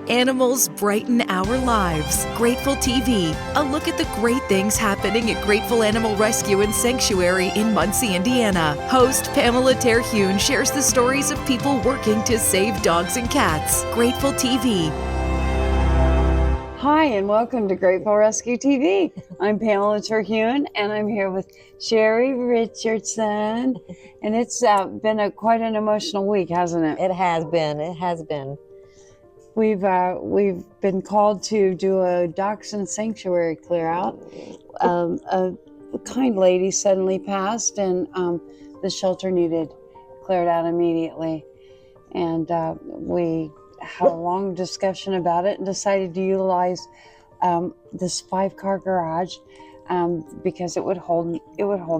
Animals brighten our lives. Grateful TV, a look at the great things happening at Grateful Animal Rescue and Sanctuary in Muncie, Indiana. Host Pamela Terhune shares the stories of people working to save dogs and cats. Grateful TV. Hi, and welcome to Grateful Rescue TV. I'm Pamela Terhune, and I'm here with Sherry Richardson. And it's been quite an emotional week, hasn't it? It has been. We've been called to do a Dachshund sanctuary clear out. A kind lady suddenly passed, and the shelter needed cleared out immediately. And we had a long discussion about it and decided to utilize this 5-car garage because it would hold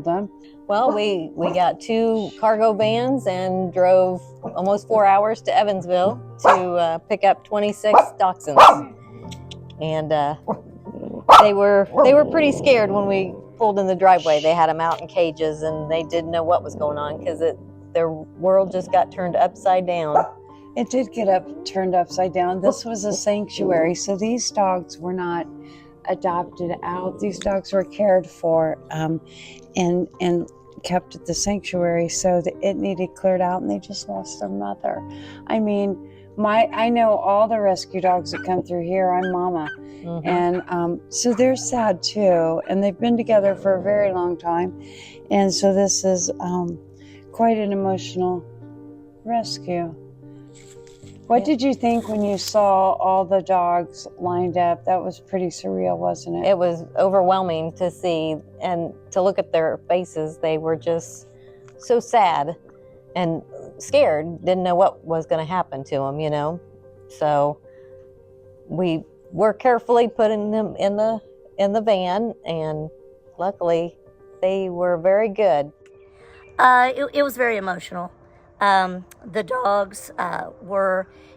them. Well, we got 2 cargo vans and drove almost 4 hours to Evansville to pick up 26 Dachshunds. And they were pretty scared when we pulled in the driveway. They had them out in cages and they didn't know what was going on because their world just got turned upside down. It did get turned upside down. This was a sanctuary, so these dogs were not adopted out. These dogs were cared for and kept at the sanctuary, so that it needed cleared out, and they just lost their mother. I mean, I know all the rescue dogs that come through here. I'm mama. Mm-hmm. And so they're sad too, and they've been together for a very long time, and so this is quite an emotional rescue. What did you think when you saw all the dogs lined up? That was pretty surreal, wasn't it? It was overwhelming to see and to look at their faces. They were just so sad and scared, didn't know what was going to happen to them, you know. So we were carefully putting them in the van, and luckily they were very good. It was very emotional. The dogs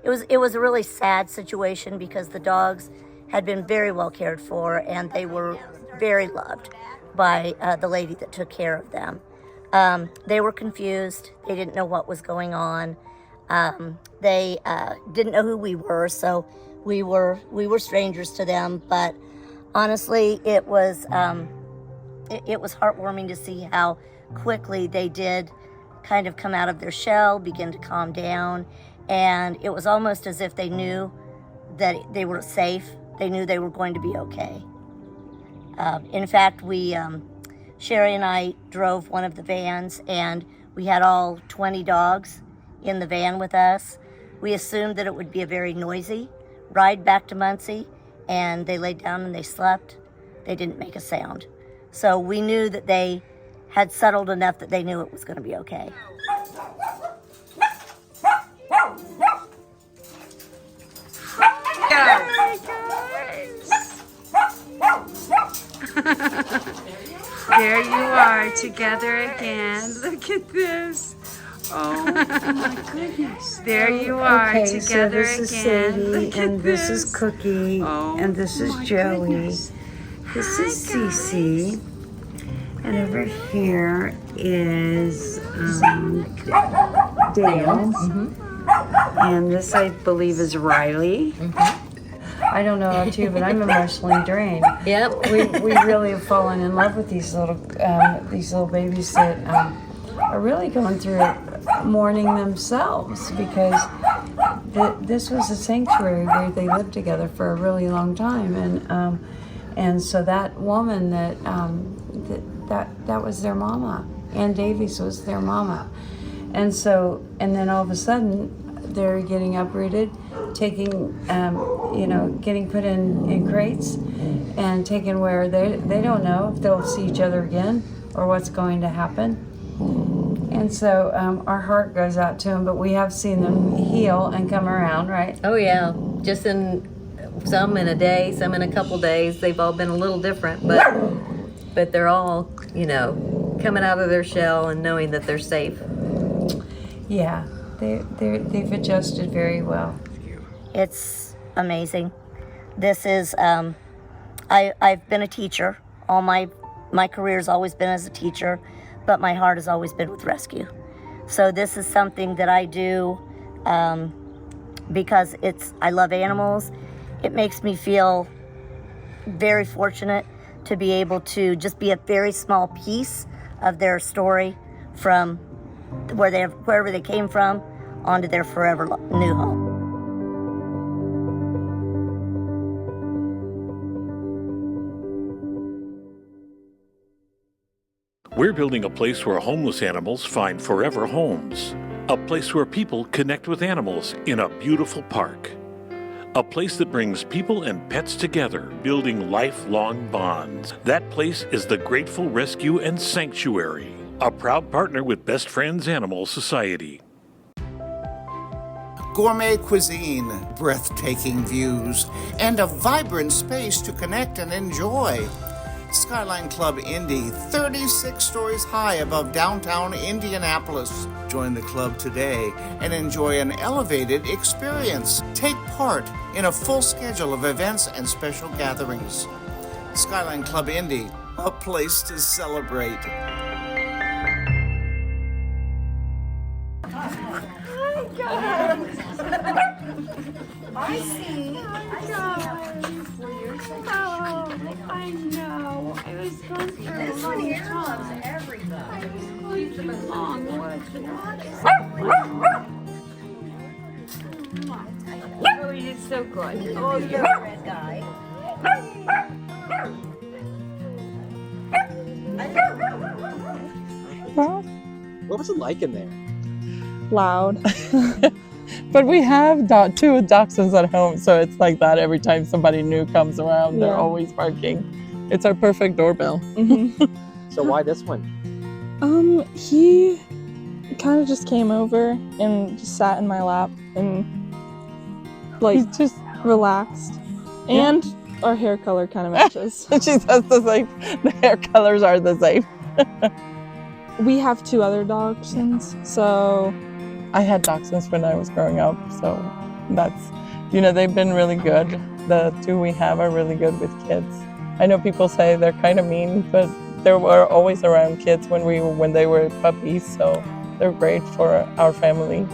it was a really sad situation because the dogs had been very well cared for and they were very loved by the lady that took care of them. They were confused. They didn't know what was going on. They didn't know who we were, so we were strangers to them. But honestly, it was heartwarming to see how quickly they did kind of come out of their shell, begin to calm down, and it was almost as if they knew that they were safe. They knew they were going to be okay. In fact, Sherry and I drove one of the vans, and we had all 20 dogs in the van with us. We assumed that it would be a very noisy ride back to Muncie, and they laid down and they slept. They didn't make a sound. So we knew that they had settled enough that they knew it was going to be okay. There you are, together again. Look at this. Oh my goodness. There you are, okay, together so this again. Is Sadie, Look and at this is Cookie, and this is Joey. Goodness. This is Cece. And over here is Dale. Mm-hmm. And this, I believe, is Riley. Mm-hmm. I don't know about you, but I'm emotionally drained. Yep. We really have fallen in love with these little babies that are really going through mourning themselves because this was a sanctuary where they lived together for a really long time, and so that woman that was their mama. Ann Davies was their mama. And then all of a sudden, they're getting uprooted, getting put in crates and taken where they don't know if they'll see each other again or what's going to happen. And so our heart goes out to them, but we have seen them heal and come around, right? Oh yeah, just some in a day, some in a couple days. They've all been a little different, but they're all, coming out of their shell and knowing that they're safe. Yeah, they've adjusted very well. It's amazing. This is, I've been a teacher. All my career's always been as a teacher, but my heart has always been with rescue. So this is something that I do because I love animals. It makes me feel very fortunate to be able to just be a very small piece of their story from wherever they came from onto their forever new home. We're building a place where homeless animals find forever homes. A place where people connect with animals in a beautiful park. A place that brings people and pets together, building lifelong bonds. That place is the Grateful Rescue and Sanctuary, a proud partner with Best Friends Animal Society. Gourmet cuisine, breathtaking views, and a vibrant space to connect and enjoy. Skyline Club Indy, 36 stories high above downtown Indianapolis. Join the club today and enjoy an elevated experience. Take part in a full schedule of events and special gatherings. Skyline Club Indy, a place to celebrate. I see. I know. I was going through this one here loves everybody. Going through long woods. Oh, you did so good. Oh, you're a red guy. What was it like in there? Loud. But we have two dachshunds at home, so it's like that every time somebody new comes around. They're always barking. It's our perfect doorbell. So why this one? He kind of just came over and just sat in my lap and like just relaxed. And our hair color kind of matches. She says the same. The hair colors are the same. We have 2 other dachshunds, so I had dachshunds when I was growing up, so that's, they've been really good. The 2 we have are really good with kids. I know people say they're kind of mean, but they were always around kids when they were puppies, so they're great for our family.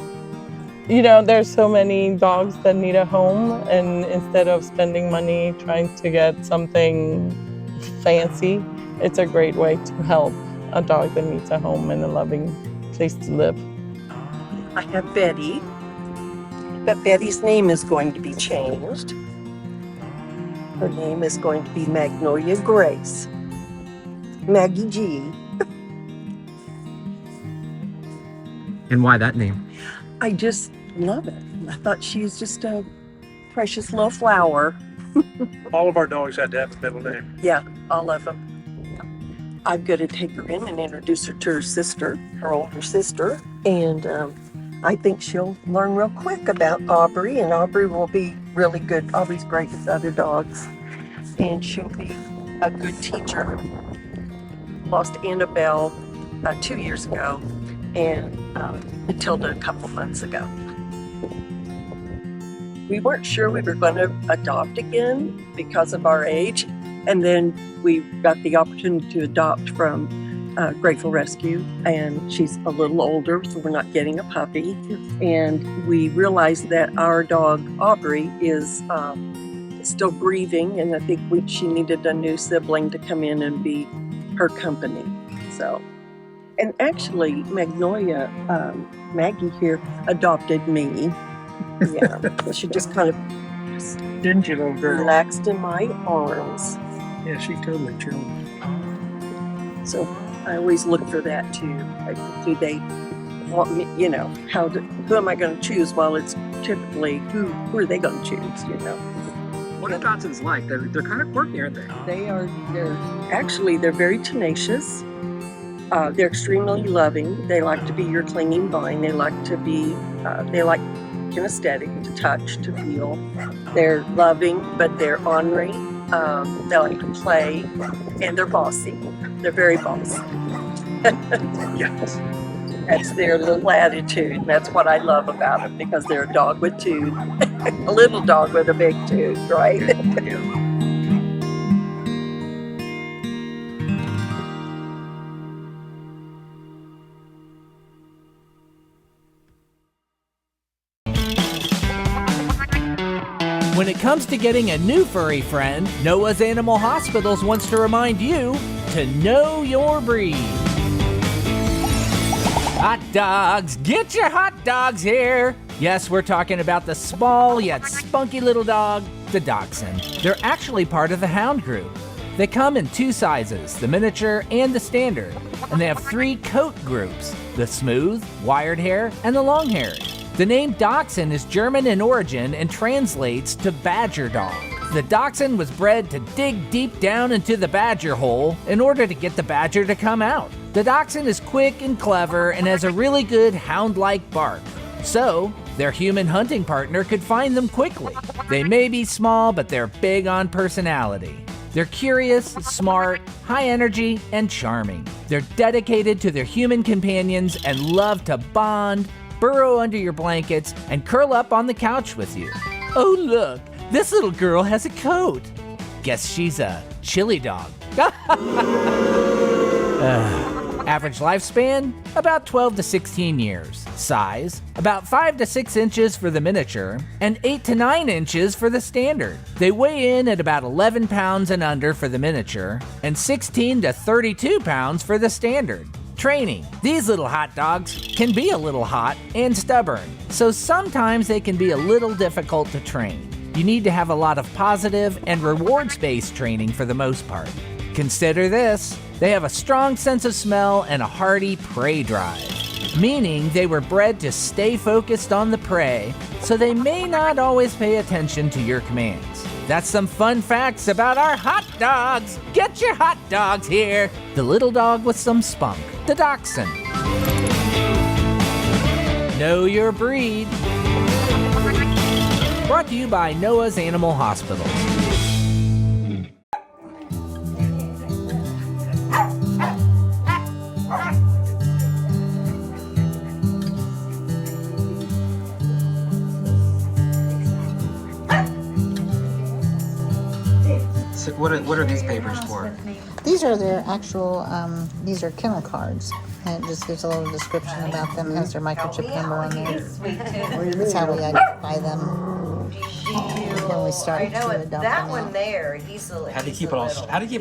There's so many dogs that need a home, and instead of spending money trying to get something fancy, it's a great way to help a dog that needs a home and a loving place to live. I have Betty, but Betty's name is going to be changed. Her name is going to be Magnolia Grace. Maggie G. And why that name? I just love it. I thought she's just a precious little flower. All of our dogs had to have a middle name. Yeah, all of them. I'm going to take her in and introduce her to her sister, her older sister, and I think she'll learn real quick about Aubrey, and Aubrey will be really good. Aubrey's great with other dogs, and she'll be a good teacher. Lost Annabelle 2 years ago, and Matilda a couple months ago. We weren't sure we were going to adopt again because of our age, and then we got the opportunity to adopt from Grateful Rescue, and she's a little older, so we're not getting a puppy. And we realized that our dog Aubrey is still grieving, and I think she needed a new sibling to come in and be her company. So, and actually, Magnolia, Maggie here, adopted me. Yeah, she just kind of Didn't you, little girl? relaxed in my arms. Yeah, she totally chilled. So I always look for that too. Like, do they want me, who am I going to choose? Well, it's typically who are they going to choose, What are dachshunds like? They're kind of quirky, aren't they? They're very tenacious. They're extremely loving. They like to be your clinging vine. They like kinesthetic, to touch, to feel. They're loving, but they're ornery. They like to play, and they're bossy. They're very bossy. Yes. That's their little attitude, and that's what I love about them, because they're a dog with tooth. A little dog with a big tooth, right? it comes to getting a new furry friend, Noah's Animal Hospitals wants to remind you to know your breed. Hot dogs, get your hot dogs here. Yes, we're talking about the small yet spunky little dog, the Dachshund. They're actually part of the hound group. They come in 2 sizes, the miniature and the standard, and they have 3 coat groups, the smooth, wired hair, and the long haired. The name Dachshund is German in origin and translates to badger dog. The Dachshund was bred to dig deep down into the badger hole in order to get the badger to come out. The Dachshund is quick and clever and has a really good hound-like bark. So, their human hunting partner could find them quickly. They may be small, but they're big on personality. They're curious, smart, high energy, and charming. They're dedicated to their human companions and love to bond, burrow under your blankets, and curl up on the couch with you. Oh look, this little girl has a coat. Guess she's a chili dog. Average lifespan, about 12 to 16 years. Size, about 5 to 6 inches for the miniature, and 8 to 9 inches for the standard. They weigh in at about 11 pounds and under for the miniature, and 16 to 32 pounds for the standard. Training. These little hot dogs can be a little hot and stubborn, so sometimes they can be a little difficult to train. You need to have a lot of positive and rewards-based training for the most part. Consider this. They have a strong sense of smell and a hearty prey drive, meaning they were bred to stay focused on the prey, so they may not always pay attention to your commands. That's some fun facts about our hot dogs. Get your hot dogs here. The little dog with some spunk, the Dachshund. Know your breed. Brought to you by Noah's Animal Hospitals. So what are these papers for? These are their actual, these are kennel cards. And it just gives a little description about them, has their microchip number on there. That's how we identify them when we start to adopt them. That one there, he's a How do you keep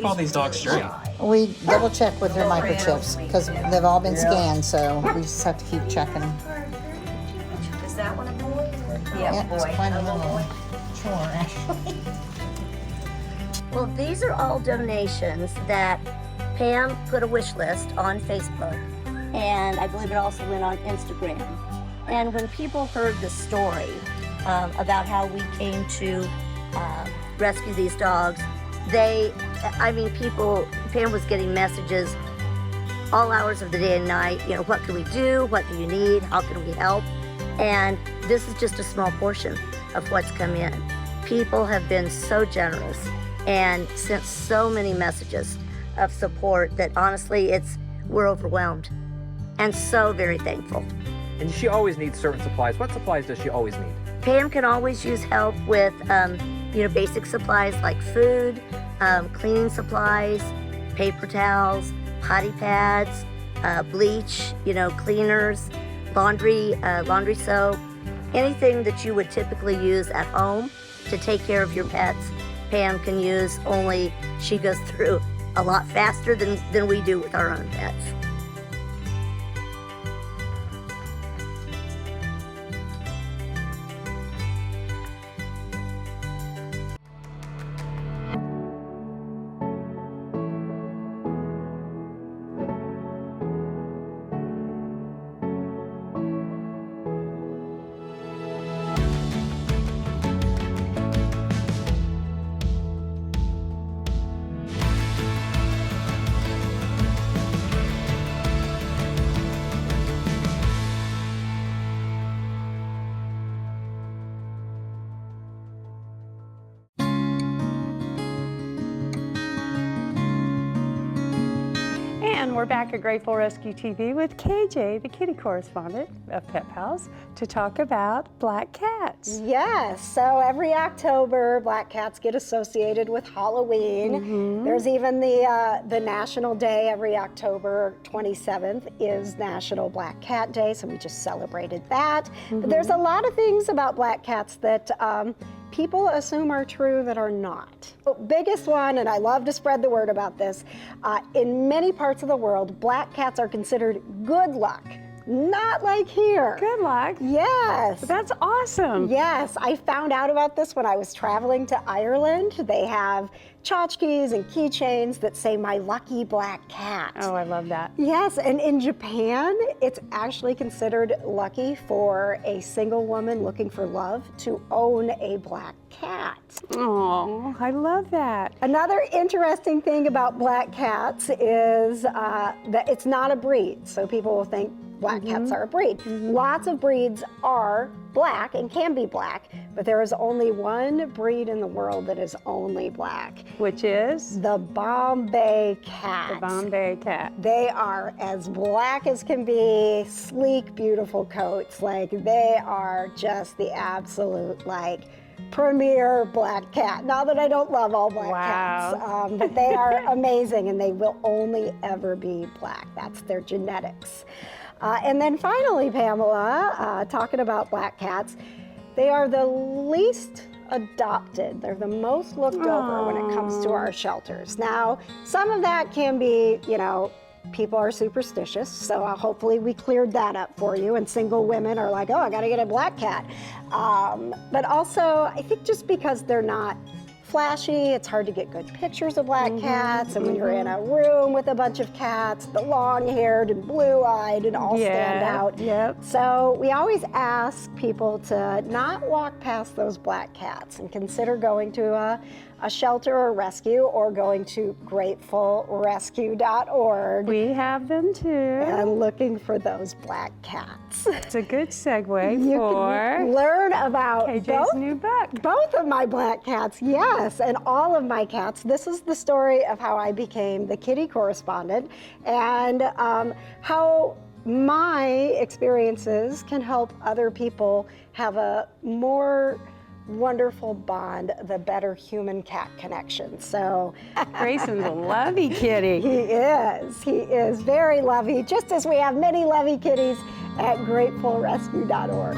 all these dogs straight? We double check with their microchips because they've all been scanned, so we just have to keep checking. Is that one a boy? Yeah, it's quite a little chore, actually. Well, these are all donations that Pam put a wish list on Facebook, and I believe it also went on Instagram. And when people heard the story about how we came to rescue these dogs, Pam was getting messages all hours of the day and night, what can we do? What do you need? How can we help? And this is just a small portion of what's come in. People have been so generous and sent so many messages of support that honestly, we're overwhelmed and so very thankful. And she always needs certain supplies. What supplies does she always need? Pam can always use help with, basic supplies like food, cleaning supplies, paper towels, potty pads, bleach, cleaners, laundry soap, anything that you would typically use at home to take care of your pets. Pam can use, only she goes through a lot faster than we do with our own pets. And we're back at Grateful Rescue TV with KJ, the kitty correspondent of Pet Pals, to talk about black cats. Yes, so every October, black cats get associated with Halloween. There's even the National Day every October 27th is National Black Cat Day, so we just celebrated that. But there's a lot of things about black cats that people assume are true that are not. The biggest one, and I love to spread the word about this, in many parts of the world, black cats are considered good luck. Not like here. Good luck. Yes. That's awesome. Yes, I found out about this when I was traveling to Ireland. They have tchotchkes and keychains that say "My lucky black cat." Oh, I love that. Yes, and in Japan, it's actually considered lucky for a single woman looking for love to own a black cat. Oh, I love that. Another interesting thing about black cats is that it's not a breed. So people will think black cats are a breed. Lots of breeds are black and can be black, but there is only one breed in the world that is only black. Which is? The Bombay cat. The Bombay cat. They are as black as can be, sleek, beautiful coats. Like, they are just the absolute, like, premier black cat. Not that I don't love all black cats, but they are amazing, and they will only ever be black. That's their genetics. And then finally, Pamela, talking about black cats, they are the least adopted. They're the most looked over when it comes to our shelters. Now, some of that can be, you know, people are superstitious, so hopefully we cleared that up for you, and single women are like, oh, I gotta get a black cat. But also, I think just because they're not flashy, it's hard to get good pictures of black cats, and when you're in a room with a bunch of cats, the long-haired and blue-eyed and all stand out. Yep. So we always ask people to not walk past those black cats and consider going to a shelter or rescue, or going to gratefulrescue.org. We have them too. And looking for those black cats. It's a good segue You for can learn about KJ's new book. Both of my black cats, yes, and all of my cats. This is the story of how I became the kitty correspondent, and how my experiences can help other people have a more wonderful bond, the better human-cat connection. So Grayson's a lovey kitty. He is very lovey, just as we have many lovey kitties at gratefulrescue.org.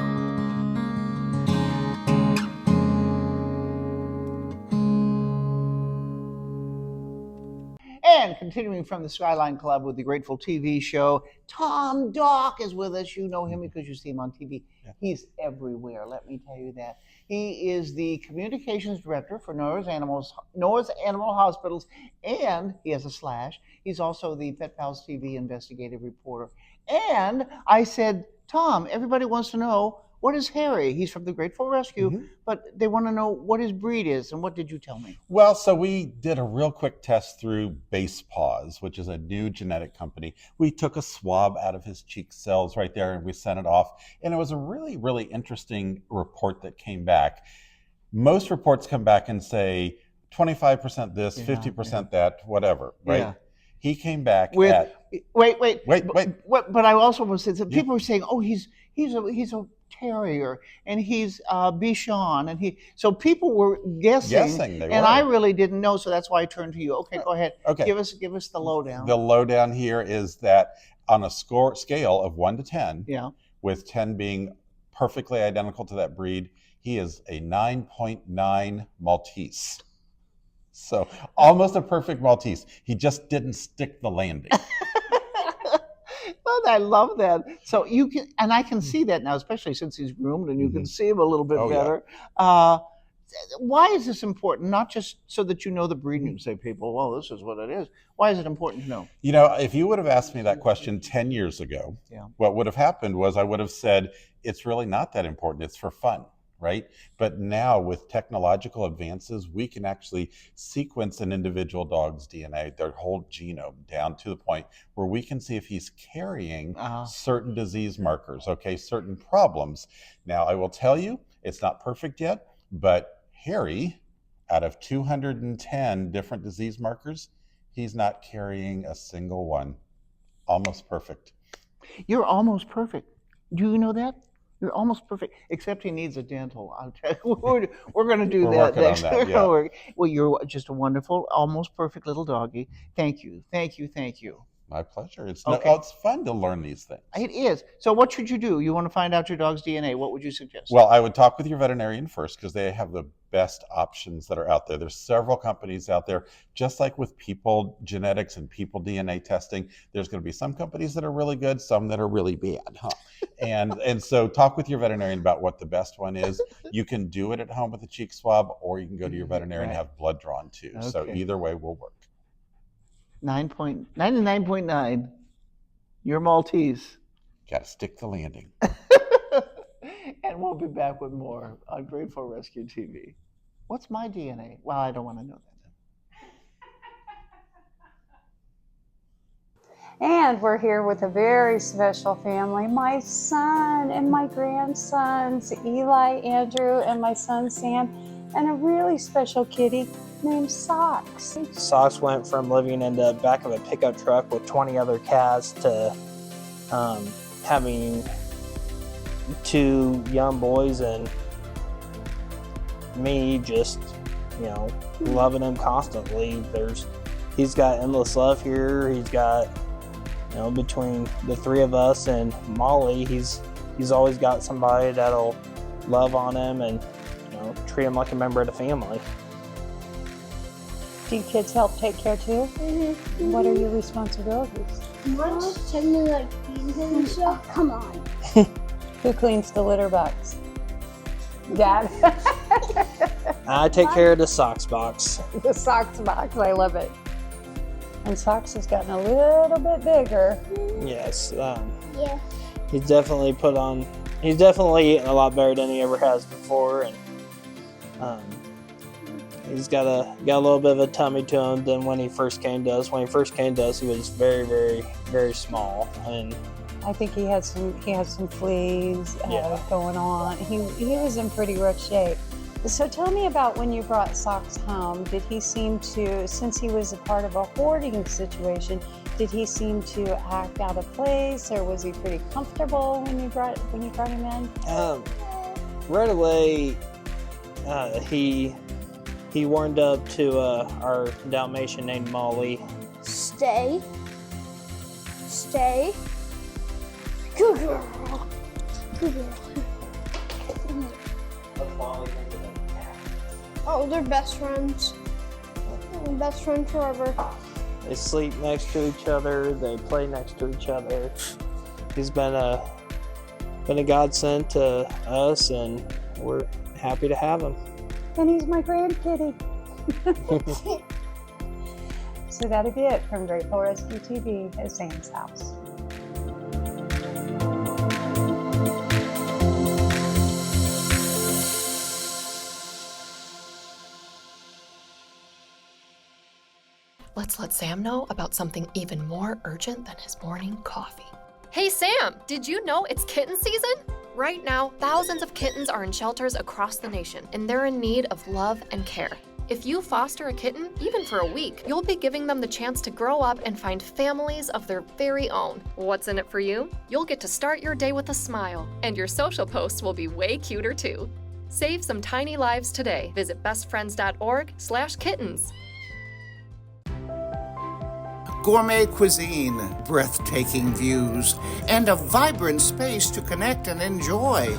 And continuing from the Skyline Club with the Grateful TV show, Tom Dock is with us. You know him because you see him on TV. Yeah. He's everywhere, let me tell you that. He is the communications director for Noah's Animal Hospitals, and he has a slash. He's also the Pet Pals TV investigative reporter. And I said, Tom, everybody wants to know, what is Harry? He's from the Grateful Rescue, but they want to know what his breed is. And what did you tell me? Well, so we did a real quick test through Base Paws, which is a new genetic company. We took a swab out of his cheek cells right there and we sent it off. And it was a really, really interesting report that came back. Most reports come back and say 25% this, 50% that, whatever, right? Yeah. He came back with at... Wait. But I also want to say that people were saying, oh, he's a terrier, and he's Bichon, and so people were guessing and I really didn't know, so that's why I turned to you. Okay, go ahead. Okay, give us the lowdown. The lowdown here is that on a scale of 1 to 10, with 10 being perfectly identical to that breed, he is a 9.9 Maltese. So almost a perfect Maltese. He just didn't stick the landing. But I love that. So you can, and I can see that now, especially since he's groomed and you can see him a little bit better. Yeah. Why is this important? Not just so that you know the breed and you say, people, well, this is what it is. Why is it important to know? You know, if you would have asked me that question 10 years ago, what would have happened was I would have said, it's really not that important. It's for fun. Right? But now with technological advances, we can actually sequence an individual dog's DNA, their whole genome, down to the point where we can see if he's carrying certain disease markers, certain problems. Now, I will tell you, it's not perfect yet, but Harry, out of 210 different disease markers, he's not carrying a single one. Almost perfect. You're almost perfect. Do you know that? You're almost perfect, except he needs a dental. I'll tell you, we're going to do that next. Well, you're just a wonderful, almost perfect little doggy. Thank you. My pleasure. It's fun to learn these things. It is. So what should you do? You want to find out your dog's DNA. What would you suggest? Well, I would talk with your veterinarian first because they have the best options that are out there. There's several companies out there, just like with people genetics and people DNA testing. There's going to be some companies that are really good, some that are really bad, huh? And so talk with your veterinarian about what the best one is. You can do it at home with a cheek swab, or you can go to your veterinarian and have blood drawn too. Okay. So either way will work. 99.9. You're Maltese. Got to stick the landing. And we'll be back with more on Grateful Rescue TV. What's my DNA? Well, I don't want to know that. And we're here with a very special family. My son and my grandsons, Eli, Andrew, and my son Sam, and a really special kitty named Socks. Socks went from living in the back of a pickup truck with 20 other cats to having 2 young boys and me just, loving him constantly. He's got endless love here. He's got, between the 3 of us and Molly, he's always got somebody that'll love on him and, treat him like a member of the family. Do you kids help take care too? Mm-hmm. What are your responsibilities? What's technically like feeding him and stuff? Come on. Who cleans the litter box? Dad? I take care of the Socks box. The Socks box, I love it. And Socks has gotten a little bit bigger. Yes. Yeah. He's definitely eating a lot better than he ever has before, and he's got a little bit of a tummy to him than when he first came to us. When he first came to us, he was very, very, very small, and I think he had some fleas going on. He was in pretty rough shape. So tell me about when you brought Socks home. Did he seem to, since he was a part of a hoarding situation, did he seem to act out of place, or was he pretty comfortable when you brought him in? Right away, he warmed up to our Dalmatian named Molly. Stay. Good girl. Good girl. Oh, they're best friends. Best friend forever. They sleep next to each other. They play next to each other. He's been a godsend to us, and we're happy to have him. And he's my grandkitty. So that'll be it from Grateful Rescue TV at Sam's house. Let's let Sam know about something even more urgent than his morning coffee. Hey Sam, did you know it's kitten season? Right now, thousands of kittens are in shelters across the nation, and they're in need of love and care. If you foster a kitten, even for a week, you'll be giving them the chance to grow up and find families of their very own. What's in it for you? You'll get to start your day with a smile, and your social posts will be way cuter too. Save some tiny lives today. Visit bestfriends.org/kittens. Gourmet cuisine, breathtaking views, and a vibrant space to connect and enjoy.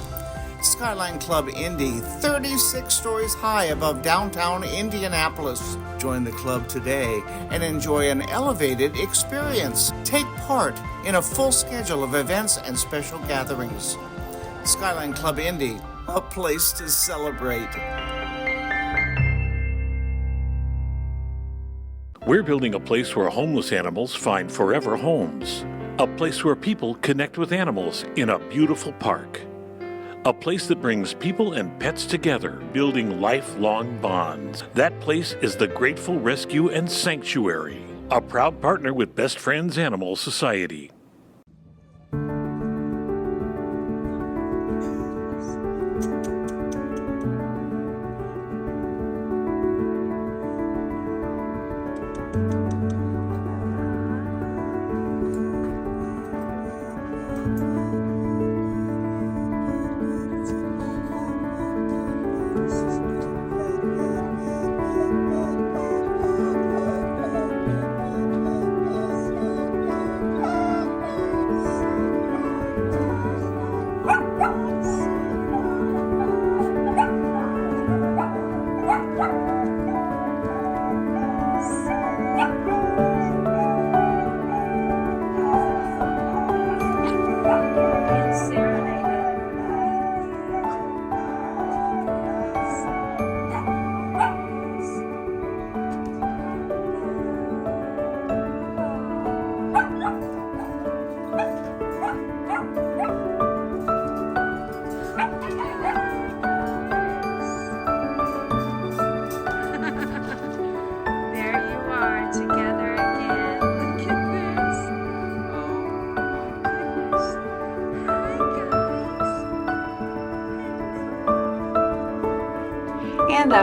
Skyline Club Indy, 36 stories high above downtown Indianapolis. Join the club today and enjoy an elevated experience. Take part in a full schedule of events and special gatherings. Skyline Club Indy, a place to celebrate. We're building a place where homeless animals find forever homes. A place where people connect with animals in a beautiful park. A place that brings people and pets together, building lifelong bonds. That place is the Grateful Rescue and Sanctuary, a proud partner with Best Friends Animal Society.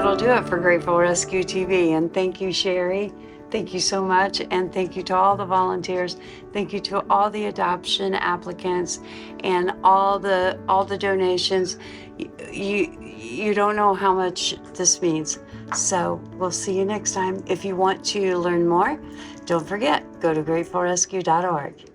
that'll do it for Grateful Rescue TV. And thank you, Sherry. Thank you so much. And thank you to all the volunteers. Thank you to all the adoption applicants and all the donations. You don't know how much this means. So we'll see you next time. If you want to learn more, don't forget, go to gratefulrescue.org.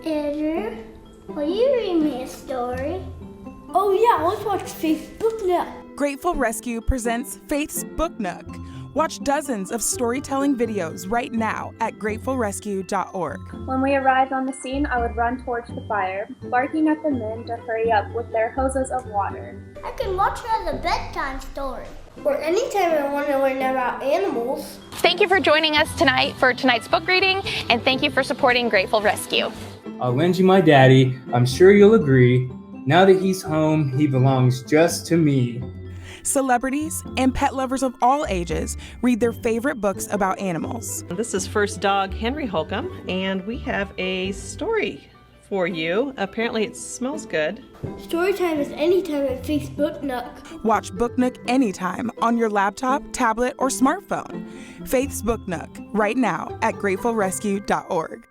Andrew, will you read me a story? Oh yeah, let's watch Faith's Book Nook. Grateful Rescue presents Faith's Book Nook. Watch dozens of storytelling videos right now at gratefulrescue.org. When we arrived on the scene, I would run towards the fire, barking at the men to hurry up with their hoses of water. I can watch it as a bedtime story, or anytime I want to learn about animals. Thank you for joining us tonight for tonight's book reading, and thank you for supporting Grateful Rescue. I'll lend you my daddy. I'm sure you'll agree. Now that he's home, he belongs just to me. Celebrities and pet lovers of all ages read their favorite books about animals. This is First Dog Henry Holcomb, and we have a story for you. Apparently it smells good. Storytime is anytime at Faith's Book Nook. Watch Book Nook anytime on your laptop, tablet, or smartphone. Faith's Book Nook right now at gratefulrescue.org.